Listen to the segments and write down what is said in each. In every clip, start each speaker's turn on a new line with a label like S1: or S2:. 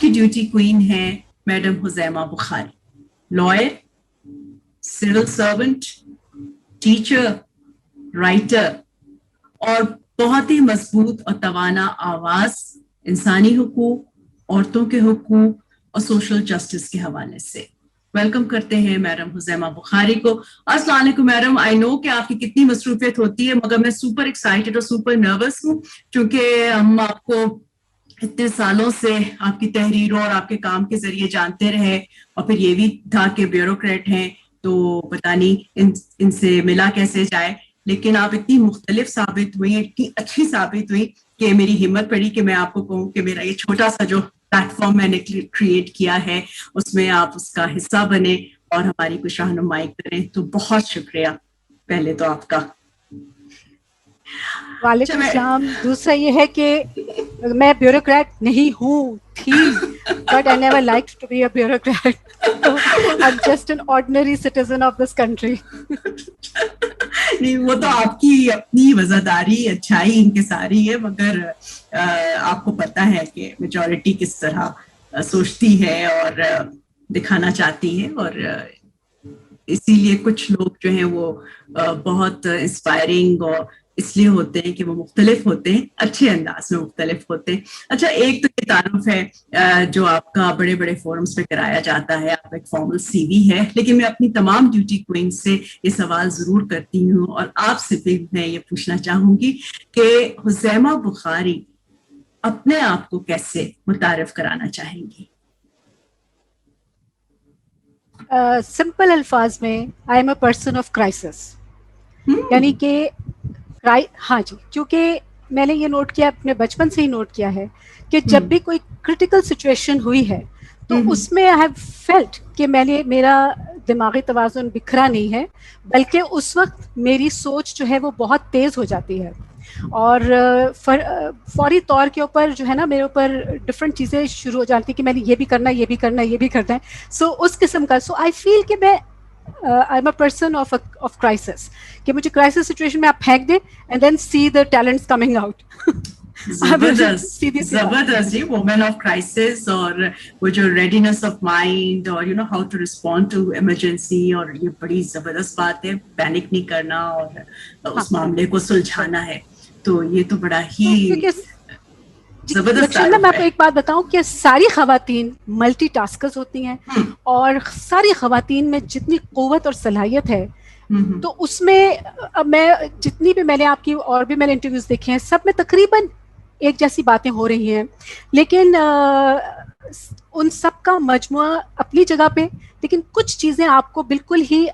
S1: کی duty queen ہیں madam Huzaima Bukhari, lawyer, civil servant, teacher, writer اور بہت ہی مضبوط اور توانا آواز انسانی حقوق, عورتوں کے حقوق اور سوشل جسٹس کے حوالے سے. ویلکم کرتے ہیں میڈم حزیمہ بخاری کو. السلام علیکم میڈم. آئی نو کہ آپ کی کتنی مصروفیت ہوتی ہے, مگر میں سپر ایکسائٹیڈ اور سپر نروس ہوں, چونکہ ہم آپ کو اتنے سالوں سے آپ کی تحریروں اور آپ کے کام کے ذریعے جانتے رہے, اور پھر یہ بھی تھا کہ بیوروکریٹ ہیں تو پتہ نہیں ان سے ملا کیسے جائے, لیکن آپ اتنی مختلف ثابت ہوئی, اتنی اچھی ثابت ہوئی کہ میری ہمت پڑی کہ میں آپ کو کہوں کہ میرا یہ چھوٹا سا جو پلیٹ فارم میں نے کریٹ کیا ہے اس میں آپ اس کا حصہ بنے اور ہماری کچھ رہنمائی کریں. تو بہت شکریہ پہلے تو آپ کا.
S2: وعلیکم السلام. دوسرا یہ ہے کہ میں بیوروکریٹ نہیں ہوں تھی, but I never liked to be a bureaucrat. I am just an ordinary citizen of this country.
S1: نہیں, وہ تو آپ کی اپنی وزاداری اچھائی انکساری ہے, مگر آپ کو پتہ ہے کہ میجورٹی کس طرح سوچتی ہے اور دکھانا چاہتی ہے, اور اسی لیے کچھ لوگ جو ہیں وہ بہت انسپائرنگ اور اس لیے ہوتے ہیں کہ وہ مختلف ہوتے ہیں, اچھے انداز میں مختلف ہوتے ہیں. اچھا, ایک تو یہ تعارف ہے جو آپ کا بڑے بڑے فورمز پہ کرایا جاتا ہے, آپ ایک فارمل سی وی ہے, لیکن میں اپنی تمام ڈیوٹی کوئین سے یہ سوال ضرور کرتی ہوں, اور آپ سے بھی میں یہ پوچھنا چاہوں گی کہ حزیمہ بخاری اپنے آپ کو کیسے متعارف کرانا چاہیں گی؟
S2: سمپل الفاظ میں I am a person of crisis. یعنی کہ ہاں جی, کیونکہ میں نے یہ نوٹ کیا, اپنے بچپن سے ہی نوٹ کیا ہے کہ جب بھی کوئی کرٹیکل سچویشن ہوئی ہے تو اس میں آئی ہیو فیلٹ کہ میرا دماغی توازن بکھرا نہیں ہے, بلکہ اس وقت میری سوچ جو ہے وہ بہت تیز ہو جاتی ہے, اور فوری طور کے اوپر جو ہے نا میرے اوپر ڈفرینٹ چیزیں شروع ہو جاتی ہیں کہ میں نے یہ بھی کرنا ہے, یہ بھی کرنا ہے, یہ بھی کرنا ہے. سو اس قسم کا, سو آئی فیل کہ میں I am a person of crisis, کہ مجھے کرائسس سچویشن میں آپ پھینک دیں and then see the talents coming out.
S1: زبردست زبردست جی, وومن آف کرائسس, اور وہ جو ریڈینس آف مائنڈ اور you know how to respond to emergency, اور یہ بڑی زبردست بات ہے, پینک نہیں کرنا اور اس معاملے کو سلجھانا ہے, تو یہ تو بڑا ہی زبردست.
S2: میں آپ کو ایک بات بتاؤں کہ ساری خواتین ملٹی ٹاسکرز ہوتی ہیں, اور ساری خواتین میں جتنی قوت اور صلاحیت ہے, تو اس میں میں جتنی بھی میں نے آپ کی اور بھی میں نے انٹرویوز دیکھے ہیں, سب میں تقریباً ایک جیسی باتیں ہو رہی ہیں, لیکن ان سب کا مجموعہ اپنی جگہ پہ, لیکن کچھ چیزیں آپ کو بالکل ہی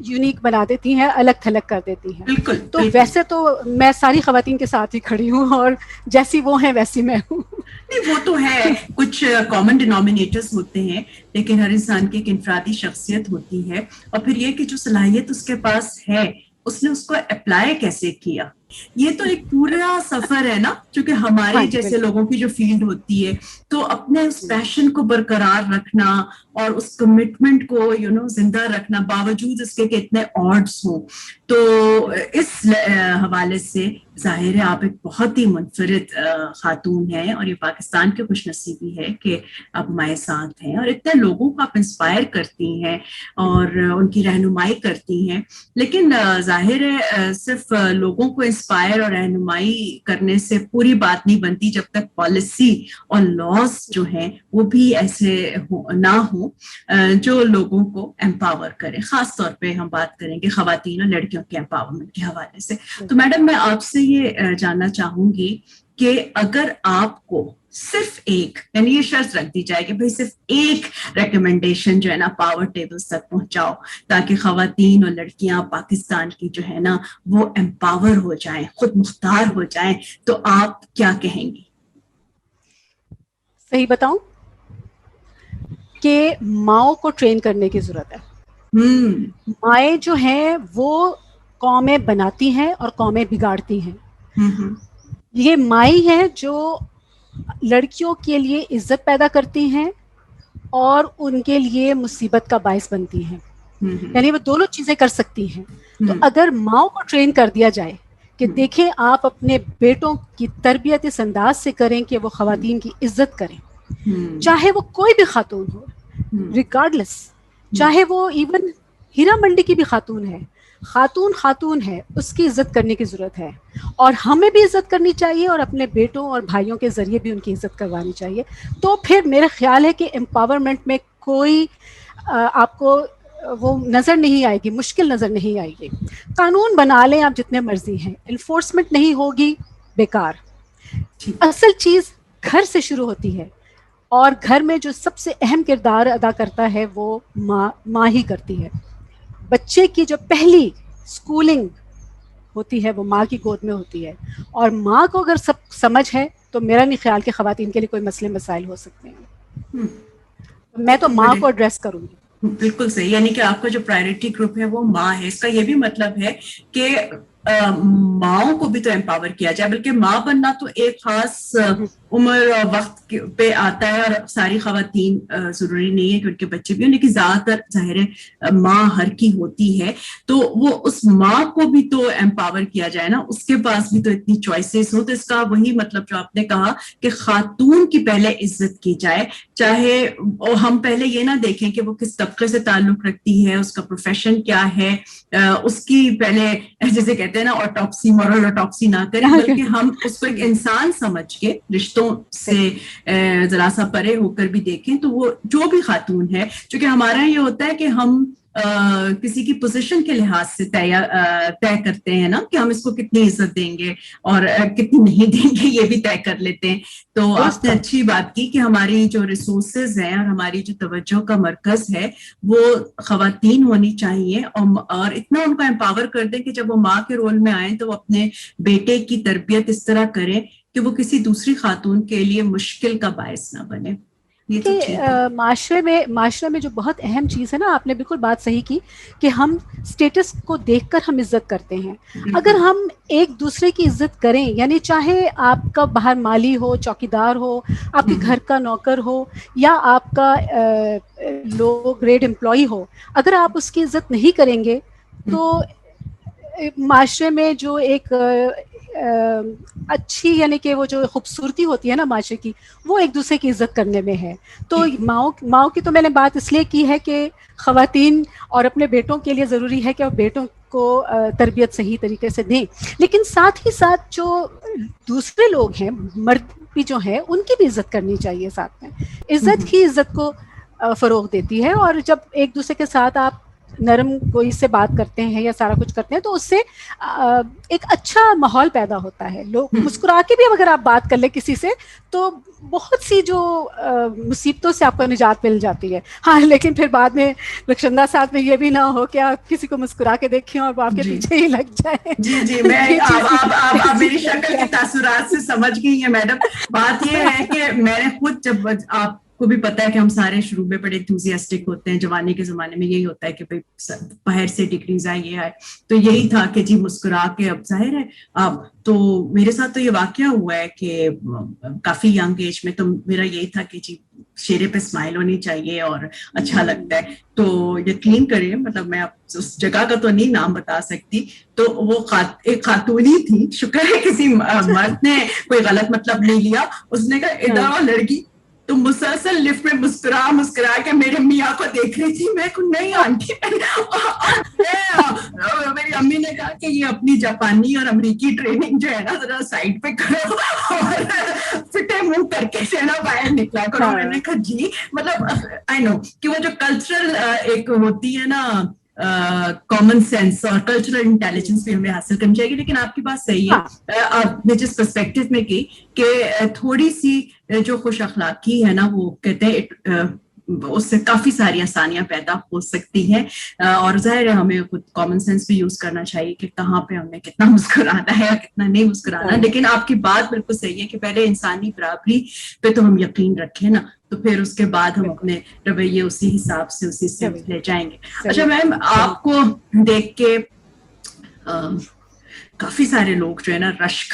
S2: یونیک بنا دیتی ہیں, الگ تھلگ کر دیتی ہیں.
S1: بالکل,
S2: تو ویسے تو میں ساری خواتین کے ساتھ ہی کھڑی ہوں, اور جیسی وہ ہیں ویسی میں ہوں.
S1: نہیں, وہ تو ہے, کچھ کامن ڈینومینیٹرز ہوتے ہیں, لیکن ہر انسان کی ایک انفرادی شخصیت ہوتی ہے, اور پھر یہ کہ جو صلاحیت اس کے پاس ہے اس نے اس کو اپلائی کیسے کیا, یہ تو ایک پورا سفر ہے نا, چونکہ ہمارے جیسے لوگوں کی جو فیلڈ ہوتی ہے, تو اپنے اس پیشن کو برقرار رکھنا اور اس کمٹمنٹ کو یو نو زندہ رکھنا باوجود اس کے کہ اتنے آڈس ہوں, تو اس حوالے سے ظاہر ہے آپ ایک بہت ہی منفرد خاتون ہیں, اور یہ پاکستان کی خوش نصیبی ہے کہ آپ ہمارے ساتھ ہیں, اور اتنے لوگوں کو آپ انسپائر کرتی ہیں اور ان کی رہنمائی کرتی ہیں. لیکن ظاہر ہے صرف لوگوں کو انسپائر اور رہنمائی کرنے سے پوری بات نہیں بنتی جب تک پالیسی اور لاز جو ہیں وہ بھی ایسے نہ ہوں جو لوگوں کو امپاور کریں. خاص طور پہ ہم بات کریں گے خواتین اور لڑکیوں کے امپاورمنٹ کے حوالے سے. تو میڈم میں آپ سے یہ جاننا چاہوں گی کہ اگر آپ کو صرف ایک, یعنی یہ شرط رکھ دی جائے کہ بھئی صرف ایک ریکمنڈیشن جو ہے نا پاور ٹیبلز تک پہنچاؤ تاکہ خواتین اور لڑکیاں پاکستان کی جو ہے نا وہ امپاور ہو جائیں, خود مختار ہو جائیں, تو آپ کیا کہیں گی؟
S2: صحیح بتاؤں کہ ماؤں کو ٹرین کرنے کی ضرورت ہے. مائیں جو ہیں وہ قومیں بناتی ہیں اور قومیں بگاڑتی ہیں. یہ مائی ہیں جو لڑکیوں کے لیے عزت پیدا کرتی ہیں اور ان کے لیے مصیبت کا باعث بنتی ہیں. یعنی وہ دونوں چیزیں کر سکتی ہیں. تو اگر ماؤں کو ٹرین کر دیا جائے کہ دیکھیں آپ اپنے بیٹوں کی تربیت اس انداز سے کریں کہ وہ خواتین کی عزت کریں, چاہے وہ کوئی بھی خاتون ہو ریگارڈلیس, چاہے وہ ایون ہیرا منڈی کی بھی خاتون ہے, خاتون خاتون ہے, اس کی عزت کرنے کی ضرورت ہے, اور ہمیں بھی عزت کرنی چاہیے اور اپنے بیٹوں اور بھائیوں کے ذریعے بھی ان کی عزت کروانی چاہیے. تو پھر میرا خیال ہے کہ امپاورمنٹ میں کوئی آپ کو وہ نظر نہیں آئے گی, مشکل نظر نہیں آئے گی. قانون بنا لیں آپ جتنے مرضی ہیں, انفورسمنٹ نہیں ہوگی بیکار. اصل چیز گھر سے شروع ہوتی ہے, اور گھر میں جو سب سے اہم کردار ادا کرتا ہے وہ ماں ہی کرتی ہے. بچے کی جو پہلی اسکولنگ ہوتی ہے وہ ماں کی گود میں ہوتی ہے, اور ماں کو اگر سب سمجھ ہے تو میرا نہیں خیال کہ خواتین کے لیے کوئی مسئلے مسائل ہو سکتے ہیں. میں تو ماں کو ایڈریس کروں گی.
S1: بالکل صحیح, یعنی کہ آپ کا جو پرائرٹی گروپ ہے وہ ماں ہے. اس کا یہ بھی مطلب ہے کہ ماؤں کو بھی تو امپاور کیا جائے, بلکہ ماں بننا تو ایک خاص عمر وقت پہ آتا ہے, اور ساری خواتین ضروری نہیں ہے کہ ان کے بچے بھی ہوں, لیکن زیادہ تر ظاہر ہے ماں ہر کی ہوتی ہے, تو وہ اس ماں کو بھی تو امپاور کیا جائے نا, اس کے پاس بھی تو اتنی چوائسیز ہوں. تو اس کا وہی مطلب جو آپ نے کہا کہ خاتون کی پہلے عزت کی جائے, چاہے ہم پہلے یہ نہ دیکھیں کہ وہ کس طبقے سے تعلق رکھتی ہے, اس کا پروفیشن کیا ہے, اس کی پہلے جیسے کہتے ہیں نا آٹوپسی, مورل آٹوپسی نہ کریں, بلکہ ہم اس کو ایک انسان سمجھ کے رشتوں سے ذرا سا پرے ہو کر بھی دیکھیں. تو وہ جو بھی خاتون ہے, چونکہ ہمارا یہ ہوتا ہے کہ ہم کسی کی پوزیشن کے لحاظ سے طے کرتے ہیں نا کہ ہم اس کو کتنی عزت دیں گے اور کتنی نہیں دیں گے, یہ بھی طے کر لیتے ہیں. تو آپ نے اچھی بات کی کہ ہماری جو ریسورسز ہیں اور ہماری جو توجہ کا مرکز ہے وہ خواتین ہونی چاہیے, اور اتنا ان کو امپاور کر دیں کہ جب وہ ماں کے رول میں آئیں تو وہ اپنے بیٹے کی تربیت اس طرح کریں کہ وہ کسی دوسری خاتون کے لیے مشکل کا باعث نہ بنے.
S2: معاشرے میں جو بہت اہم چیز ہے نا, آپ نے بالکل بات صحیح کی کہ ہم اسٹیٹس کو دیکھ کر ہم عزت کرتے ہیں. اگر ہم ایک دوسرے کی عزت کریں, یعنی چاہے آپ کا باہر مالی ہو, چوکیدار ہو, آپ کے گھر کا نوکر ہو, یا آپ کا لو گریڈ امپلائی ہو, اگر آپ اس کی عزت نہیں کریں گے تو معاشرے میں جو ایک اچھی یعنی کہ وہ جو خوبصورتی ہوتی ہے نا معاشرے کی, وہ ایک دوسرے کی عزت کرنے میں ہے. تو ماؤں کی تو میں نے بات اس لیے کی ہے کہ خواتین اور اپنے بیٹوں کے لیے ضروری ہے کہ وہ بیٹوں کو تربیت صحیح طریقے سے دیں, لیکن ساتھ ہی ساتھ جو دوسرے لوگ ہیں, مرد بھی جو ہیں, ان کی بھی عزت کرنی چاہیے. ساتھ میں عزت ہی عزت کو فروغ دیتی ہے, اور جب ایک دوسرے کے ساتھ آپ نرم کوئی سے بات کرتے ہیں یا سارا کچھ کرتے ہیں تو اس سے ایک اچھا ماحول پیدا ہوتا ہے. لوگ مسکرا کے بھی اگر آپ بات کر لیں کسی سے تو بہت سی جو مصیبتوں سے آپ کو نجات مل جاتی ہے. ہاں, لیکن پھر بعد میں رخشندہ صاحب میں یہ بھی نہ ہو کہ آپ کسی کو مسکرا کے دیکھیں اور وہ آپ کے پیچھے ہی لگ جائے.
S1: جی میں آپ میری شکل کے تاثرات سے سمجھ گئی ہیں میڈم. بات یہ ہے کہ میں نے خود, جب آپ کو بھی پتا ہے کہ ہم سارے شروع میں بڑے انتھوزیاسٹک ہوتے ہیں, جوانی کے زمانے میں یہی ہوتا ہے کہ باہر سے ڈگریز آئے, یہ آئے, تو یہی تھا کہ جی مسکرا کے, اب ظاہر ہے اب تو میرے ساتھ تو یہ واقعہ ہوا ہے کہ کافی ینگ ایج میں, تو میرا یہی تھا کہ جی چہرے پہ اسمائل ہونی چاہیے اور اچھا لگتا ہے. تو یقین کریں, مطلب میں اس جگہ کا تو نہیں نام بتا سکتی, تو وہ ایک خاتون ہی تھی, شکر ہے کسی مرد نے کوئی غلط مطلب نہیں لیا. اس نے کہا ادھر لڑکی, تو مسلسل لفٹ میں مسکرا کے میرے میاں کو دیکھ رہی تھی. میں کو نہیں آنٹی, میری امی نے کہا کہ یہ اپنی جاپانی اور امریکی ٹریننگ جو ہے نا ذرا سائڈ پہ کرو اور فٹے منہ کر کے جو ہے نا باہر نکلا کرو. میں نے کہا جی, مطلب آئی نو کہ وہ جو کلچرل ایک ہوتی ہے نا کامن سینس اور کلچرل انٹیلیجنس بھی ہمیں حاصل کرنی چاہیے. لیکن آپ کی بات صحیح ہے, آپ نے جس پرسپیکٹو میں کی کہ تھوڑی سی جو خوش اخلاقی ہے نا, وہ کہتے ہیں اس سے کافی ساری آسانیاں پیدا ہو سکتی ہیں. اور ظاہر ہے ہمیں خود کامن سینس بھی یوز کرنا چاہیے کہ کہاں پہ ہمیں کتنا مسکرانا ہے اور کتنا نہیں مسکرانا. لیکن آپ کی بات بالکل صحیح ہے کہ پہلے انسانی برابری پہ تو ہم یقین رکھیں نا, تو پھر اس کے بعد ہم اپنے رویے اسی حساب سے اسی سے لے جائیں گے. اچھا میم, آپ کو دیکھ کے کافی سارے لوگ جو ہے نا رشک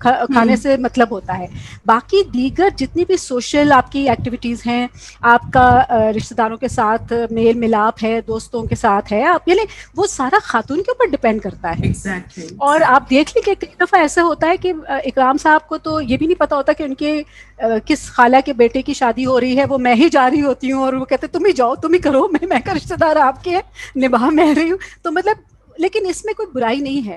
S2: کھانے سے مطلب ہوتا ہے. باقی دیگر جتنی بھی سوشل آپ کی ایکٹیویٹیز ہیں, آپ کا رشتہ داروں کے ساتھ میل ملاپ ہے, دوستوں کے ساتھ ہے, آپ یعنی وہ سارا خاتون کے اوپر ڈپینڈ کرتا ہے.
S1: Exactly.
S2: اور آپ دیکھ لیں کہ کئی دفعہ ایسا ہوتا ہے کہ اکرام صاحب کو تو یہ بھی نہیں پتا ہوتا کہ ان کے کس خالہ کے بیٹے کی شادی ہو رہی ہے, وہ میں ہی جا رہی ہوتی ہوں اور وہ کہتے تم ہی جاؤ, تم ہی کرو, میں کا رشتہ دار آپ کے نبھا میں رہی ہوں. تو مطلب لیکن اس میں کوئی برائی نہیں ہے,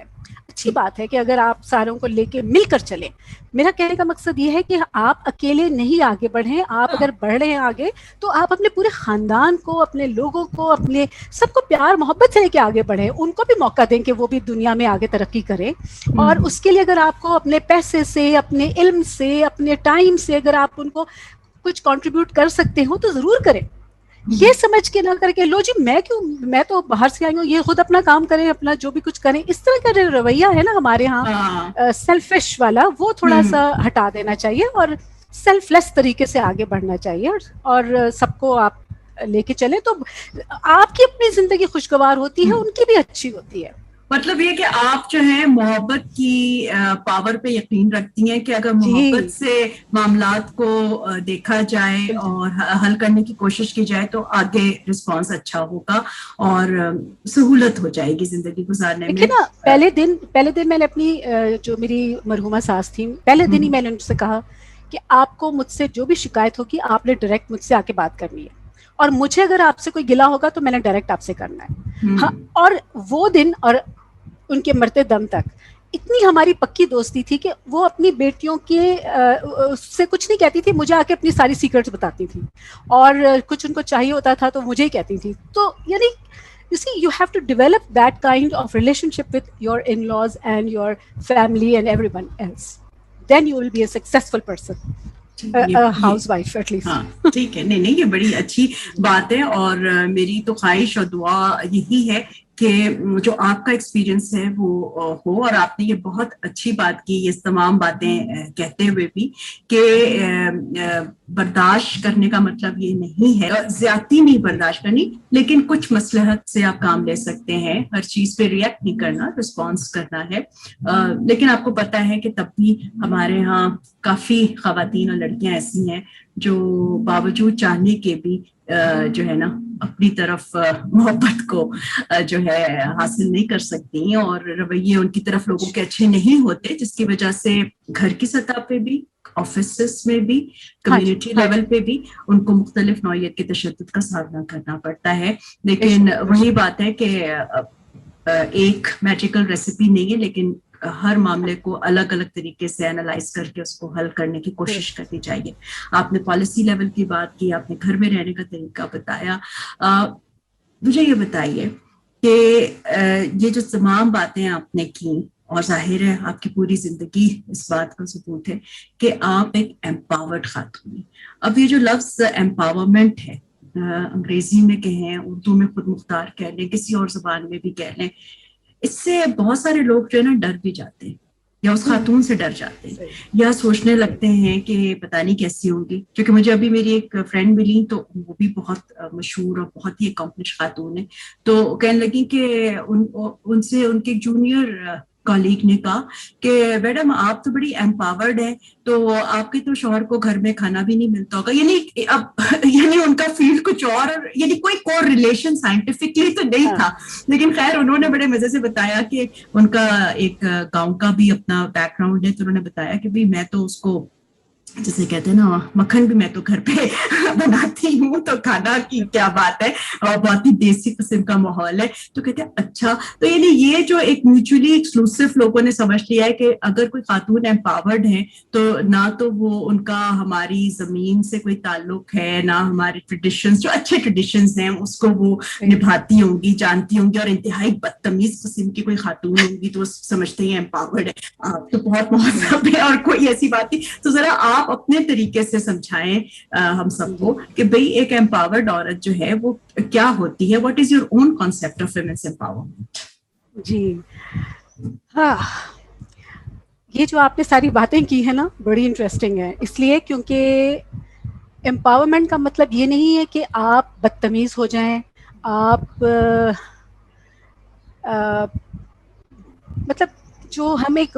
S2: اچھی بات ہے کہ اگر آپ ساروں کو لے کے مل کر چلیں. میرا کہنے کا مقصد یہ ہے کہ آپ اکیلے نہیں آگے بڑھیں, آپ اگر بڑھ رہے ہیں آگے تو آپ اپنے پورے خاندان کو, اپنے لوگوں کو, اپنے سب کو پیار محبت سے لے کے آگے بڑھیں, ان کو بھی موقع دیں کہ وہ بھی دنیا میں آگے ترقی کریں. اور اس کے لیے اگر آپ کو اپنے پیسے سے, اپنے علم سے, اپنے ٹائم سے اگر آپ ان کو کچھ کنٹریبیوٹ کر سکتے ہو تو ضرور کریں. یہ سمجھ کے نہ کر کے لو جی میں تو باہر سے آئی ہوں, یہ خود اپنا کام کریں, اپنا جو بھی کچھ کریں, اس طرح کا رویہ ہے نا ہمارے ہاں سیلفش والا, وہ تھوڑا سا ہٹا دینا چاہیے اور سیلف لیس طریقے سے آگے بڑھنا چاہیے. اور سب کو آپ لے کے چلیں تو آپ کی اپنی زندگی خوشگوار ہوتی ہے, ان کی بھی اچھی ہوتی ہے.
S1: مطلب یہ کہ آپ جو ہیں محبت کی پاور پہ یقین رکھتی ہیں کہ اگر محبت سے معاملات کو دیکھا جائے اور حل کرنے کی کوشش کی جائے تو آگے رسپانس اچھا ہوگا اور سہولت ہو جائے گی زندگی گزارنے میں.
S2: دیکھیے نا, پہلے دن میں نے اپنی جو میری مرحومہ ساس تھیں, پہلے دن ہی میں نے ان سے کہا کہ آپ کو مجھ سے جو بھی شکایت ہوگی آپ نے ڈائریکٹ مجھ سے آ کے بات کرنی ہے, اور مجھے اگر آپ سے کوئی گلا ہوگا تو میں نے ڈائریکٹ آپ سے کرنا ہے. ہاں, اور وہ دن اور ان کے مرتے دم تک اتنی ہماری پکی دوستی تھی کہ وہ اپنی بیٹیوں کے سے کچھ نہیں کہتی تھی, مجھے آ کے اپنی ساری سیکرٹس بتاتی تھی, اور کچھ ان کو چاہیے ہوتا تھا تو مجھے ہی کہتی تھی. تو یعنی you see, you have to develop that kind of relationship with your in-laws and your family and everyone else. Then you will be a successful person, a housewife at least.
S1: ہاں ٹھیک ہے, نہیں یہ بڑی اچھی بات ہے, اور میری تو خواہش اور دعا یہی ہے کہ جو آپ کا ایکسپیرینس ہے وہ ہو. اور آپ نے یہ بہت اچھی بات کی یہ تمام باتیں کہتے ہوئے بھی کہ برداشت کرنے کا مطلب یہ نہیں ہے زیادتی نہیں برداشت کرنی, لیکن کچھ مصلحت سے آپ کام لے سکتے ہیں, ہر چیز پہ ریئیکٹ نہیں کرنا, رسپانس کرنا ہے. لیکن آپ کو پتا ہے کہ تب بھی ہمارے ہاں کافی خواتین اور لڑکیاں ایسی ہیں جو باوجود چاہنے کے بھی جو ہے نا اپنی طرف محبت کو جو ہے حاصل نہیں کر سکتی, اور رویے ان کی طرف لوگوں کے اچھے نہیں ہوتے, جس کی وجہ سے گھر کی سطح پہ بھی, آفیسز میں بھی, کمیونٹی لیول پہ بھی ان کو مختلف نوعیت کے تشدد کا سامنا کرنا پڑتا ہے. لیکن وہی بات ہے کہ ایک میجیکل ریسیپی نہیں ہے, لیکن ہر معاملے کو الگ الگ طریقے سے اینالائز کر کے اس کو حل کرنے کی کوشش کرنی چاہیے. آپ نے پالیسی لیول کی بات کی, آپ نے گھر میں رہنے کا طریقہ بتایا. مجھے یہ بتائیے کہ یہ جو تمام باتیں آپ نے کی, اور ظاہر ہے آپ کی پوری زندگی اس بات کا ثبوت ہے کہ آپ ایک امپاورڈ خاتون ہیں. اب یہ جو لفظ امپاورمنٹ ہے, انگریزی میں کہیں, اردو میں خود مختار کہہ لیں, کسی اور زبان میں بھی کہہ لیں, اس سے بہت سارے لوگ جو ہے نا ڈر بھی جاتے ہیں, یا اس خاتون سے ڈر جاتے ہیں, یا سوچنے لگتے ہیں کہ پتہ نہیں کیسی ہوگی. کیونکہ مجھے ابھی میری ایک فرینڈ ملی تو وہ بھی بہت مشہور اور بہت ہی اکمپلش خاتون ہے, تو کہنے لگی کہ ان سے ان کے جونیئر کالیگ نے کہا کہ میڈم آپ تو بڑی امپاورڈ ہیں, تو آپ کے تو شوہر کو گھر میں کھانا بھی نہیں ملتا ہوگا. یعنی ان کا فیلڈ کچھ اور, یعنی کوئی کو ریلیشن سائنٹیفکلی تو نہیں تھا, لیکن خیر انہوں نے بڑے مزے سے بتایا کہ ان کا ایک گاؤں کا بھی اپنا بیک گراؤنڈ ہے, تو انہوں نے بتایا کہ بھائی میں تو اس کو جسے کہتے ہیں نا مکھن بھی میں تو گھر پہ بناتی ہوں, تو کھانا کی کیا بات ہے, اور بہت ہی دیسی قسم کا ماحول ہے. تو کہتے ہیں اچھا, تو یعنی یہ جو ایک میوچولی ایکسکلوسیو لوگوں نے سمجھ لیا ہے کہ اگر کوئی خاتون امپاورڈ ہے تو نہ تو وہ ان کا ہماری زمین سے کوئی تعلق ہے, نہ ہمارے ٹریڈیشنز جو اچھے ٹریڈیشنز ہیں اس کو وہ نبھاتی ہوں گی, جانتی ہوں گی, اور انتہائی بدتمیز قسم کی کوئی خاتون ہوں گی تو وہ سمجھتے ہیں امپاورڈ ہے. آپ تو بہت مہذب ہے اور کوئی ایسی بات نہیں. تو ذرا آپ اپنے طریقے سے سمجھائیں ہم سب کو کہ بھئی ایک امپاورڈ عورت جو ہے وہ کیا ہوتی ہے, what is your own concept of women's empowerment.
S2: جی ہاں, یہ جو آپ نے ساری باتیں کی ہیں نا بڑی انٹرسٹنگ ہے, اس لیے کیونکہ امپاورمنٹ کا مطلب یہ نہیں ہے کہ آپ بدتمیز ہو جائیں, آپ مطلب جو ہم ایک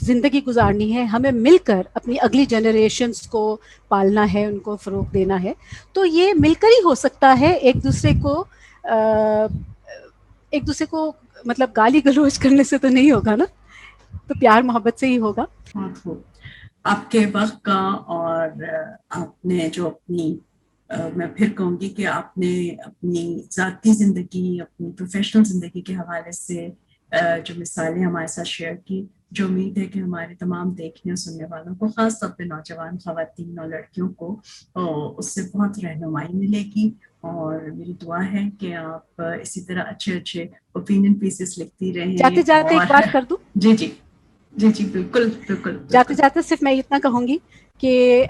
S2: زندگی گزارنی ہے, ہمیں مل کر اپنی اگلی جنریشنز کو پالنا ہے, ان کو فروغ دینا ہے, تو یہ مل کر ہی ہو سکتا ہے. ایک دوسرے کو مطلب گالی گلوچ کرنے سے تو نہیں ہوگا نا, تو پیار محبت سے ہی ہوگا.
S1: بہت خوب. آپ کے وقت کا اور آپ نے جو اپنی میں پھر کہوں گی کہ آپ نے اپنی ذاتی زندگی, اپنی پروفیشنل زندگی کے حوالے سے جو مثالیں ہمارے ساتھ شیئر کی, جو امید ہے کہ ہمارے تمام دیکھنے اور سننے والوں کو, خاص طور پہ نوجوان خواتین اور لڑکیوں کو اس سے بہت رہنمائی ملے گی. اور میری دعا ہے کہ آپ اسی طرح اچھے اچھے اوپینین پیسز لکھتی رہیں.
S2: جاتے جاتے ایک بات کر دوں,
S1: جی جی جی جی بالکل بالکل.
S2: جاتے جاتے صرف میں اتنا کہوں گی کہ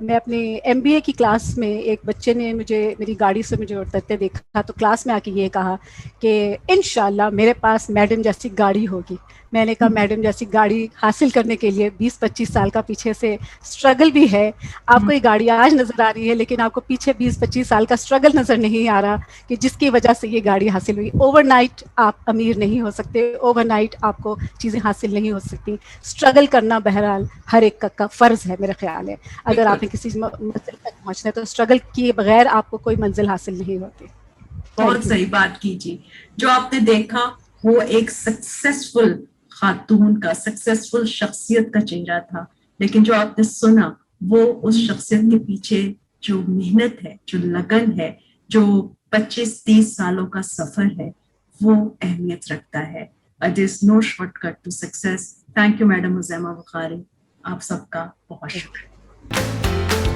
S2: میں اپنے MBA کی کلاس میں ایک بچے نے مجھے میری گاڑی سے مجھے اترتے دیکھا, تو کلاس میں آ کے یہ کہا کہ انشاءاللہ میرے پاس میڈم جیسی گاڑی ہوگی. میں نے کہا میڈم جیسی گاڑی حاصل کرنے کے لیے 20-25 سال کا پیچھے سے اسٹرگل بھی ہے. آپ کو یہ گاڑی آج نظر آ رہی ہے, لیکن آپ کو پیچھے 20-25 سال کا اسٹرگل نظر نہیں آ رہا کہ جس کی وجہ سے یہ گاڑی حاصل ہوئی. اوور نائٹ آپ امیر نہیں ہو سکتے, اوور نائٹ آپ کو چیزیں حاصل نہیں ہو سکتی. اسٹرگل کرنا بہرحال ہر ایک کا فرض ہے میرا خیال ہے. اگر آپ نے کسی منزل تک پہنچنا ہے تو اسٹرگل کیے بغیر آپ کو کوئی منزل حاصل نہیں ہوتی.
S1: بہت صحیح بات کیجیے. جو آپ نے دیکھا وہ ایک سکسیسفل خاتون کا, سکسیسفل شخصیت کا چہرہ تھا, لیکن جو آپ نے سنا وہ اس شخصیت کے پیچھے جو محنت ہے, جو لگن ہے, جو 25-30 سالوں کا سفر ہے, وہ اہمیت رکھتا ہے. There is no shortcut to success. Thank you, Madam Huzaima Bukhari. آپ سب کا بہت شکریہ.